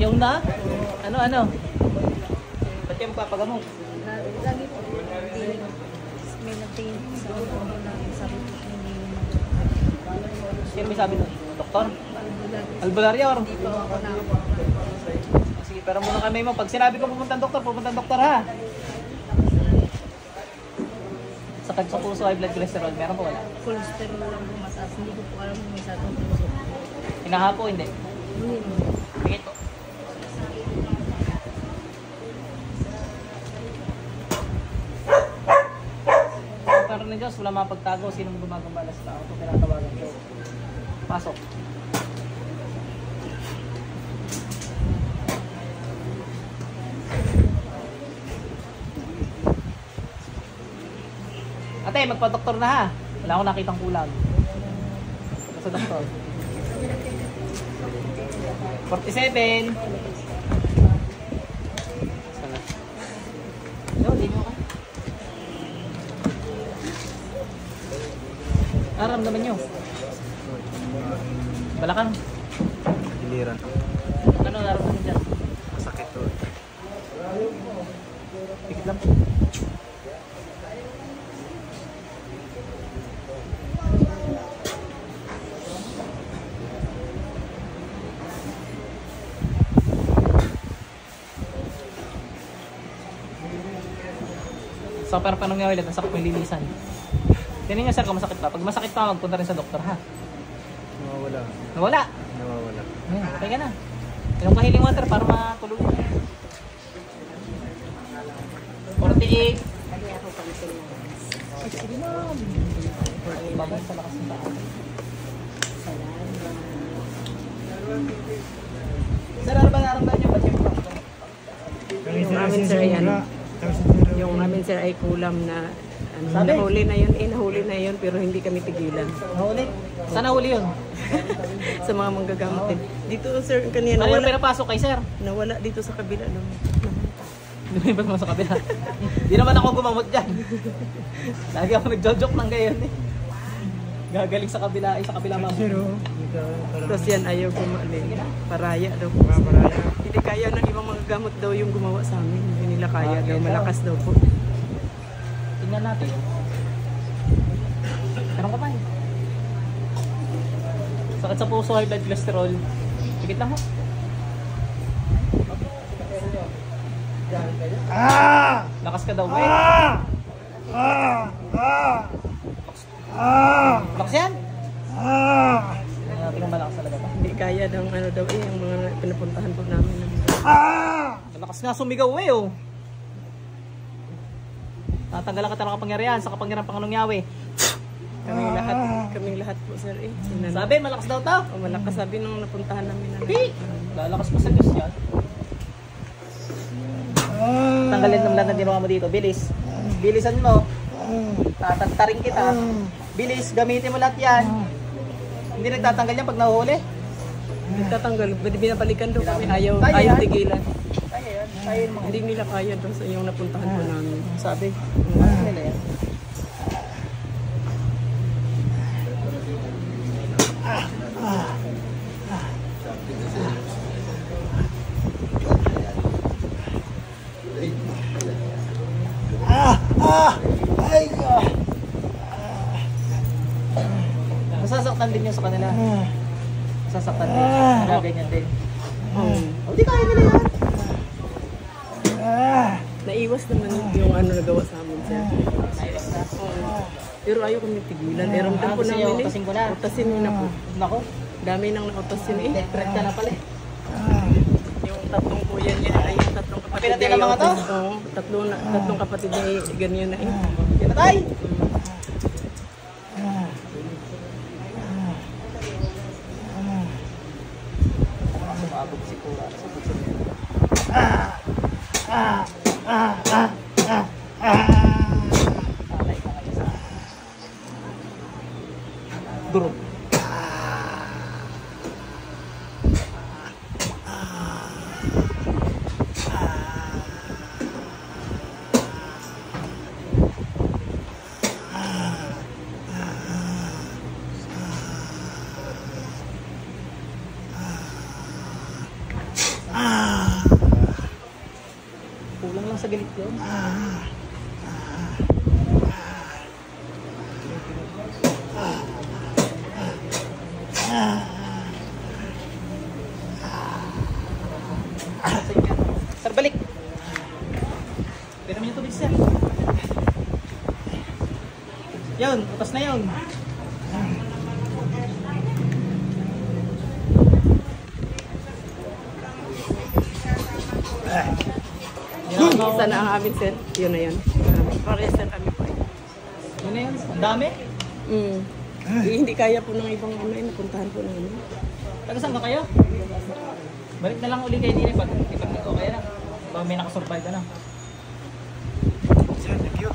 Yung na? Ano? Ba't kayo magpapagamot? Lagi po. May nagtingin sa ako na sabi ko hindi naman. Sino may sabi nun? Doktor? Albularyo? Hindi po ako na. Sige, pero muna kami mo. Pag sinabi ko pupuntang doktor ha. Sakit sa puso, high blood cholesterol, meron po wala? Cholesterol lang po mataas. Hindi ko po alam kung may sakit puso. Hinahapo, hindi? Hindi. Tingin po. Pero na Diyos, wala mapagtago. Sinong gumagambala sa tao? Ito pinatawagan ko. Pasok. Ate, magpa-doktor na ha. Wala akong nakitang kulang. Sa doktor. 47. Sana. No, hindi mo ka. Naramdaman nyo? Balakang. Giliran. Ano naramdaman dyan? Masakit to. Pikit lang. So, pero paano nga ulit? Nasakit mo yung lilisan. Tingnan nyo sir kung masakit pa. Pag masakit pa, magpunta rin sa doktor ha. Nawawala. Nawala. Nawawala. Okay ka na. Inom ka healing water para matulog. 48. Kaya ako pag-isip mo. Sige ma'am. Babay sa lakas ng tao. Salamat. Sir, ano ba naramdaman nyo? Ba't yung Yung amin sir ay ano? Yung amin sir ay kulam na ano, Sabi? nahuli na yun pero hindi kami tigilan. nahuli? Saan nahuli yun? Sa mga manggagamot din. Dito sir kanina Ano yung nawala, pinapasok kay sir? nawala dito sa kabila no. Lumipat mo sa kabila. Di naman ako gumamot dyan. Lagi ako nagjo-joke ng gayon eh. Gagaling sa kabila, sa kabila mamot. Tapos yan ayaw gumaling. Paraya daw po. Paraya. Hindi kaya ng ibang mga gamot daw yung gumawa sa amin. Hindi nila kaya daw. Malakas daw po. Tingnan natin. Tanong ka pa eh. Sakit sa puso, high blood cholesterol. Pikit lang ho. Lakas ka daw ba eh. Lakas yan? Tingnan malakas talaga ba? Hindi kaya daw ano daw eh. Yung mga pinapuntahan po namin. Malakas nga sumigaw eh oh. Tatanggalan ka talaga kapangyarihan sa kapangyarihan Panginoong Yahweh. Kaming lahat po sir eh. Sinan- Sabi, malakas daw tao. O, malakas sabi nung napuntahan namin na. Lalakas pa sa Diyos yan. Tanggalin ng lahat na ginawa mo dito. Bilis. Bilisan mo. Tatantarin kita. Bilis. Gamitin mo lahat yan. Hindi nagtatanggal yan pag nahuhuli. Nagtatanggal. Binabalikan daw kami. Ayaw Kaya yan. tigilan. Kaya yan. Kaya yung mga Hindi nila kaya daw sa yung napuntahan po namin. sabi. Ano nila yan? Masasaktan din yun sa kanila. Masasaktan din. Nagaganyan din. O, di kaya nila yan. Naiwas naman yung ano nagawa sa amin sir. Naiwas na. Pero ayaw kami tigilan. Eh, ramdam po gusto niyo, namin utasin ko na. Utasin mo na po. Nako, Dami nang nautasin eh. death ka na pala eh. Yung tatlong kuya niya ay yung tatlong kapatid Pinatay ng mga to? Oo, tatlong kapatid niya eh, ganyan na eh. Pinatay! Sumabog si Kura. Tatay ka ngayon sa durog. sa bilik yun. Sir, balik. Pero mo yung tubig, sir. Yun, utas na yun. Isa na ang amin, sir. Yun na yun. Parehas na kami po. Yun na yun. Ang dami. Hindi kaya po ng ibang ano, napuntahan po namin. Taga saan ka kayo? Balik na lang uli kayo din pag nag-okay na. Pag may nakasurvive ka na. Sir, thank you.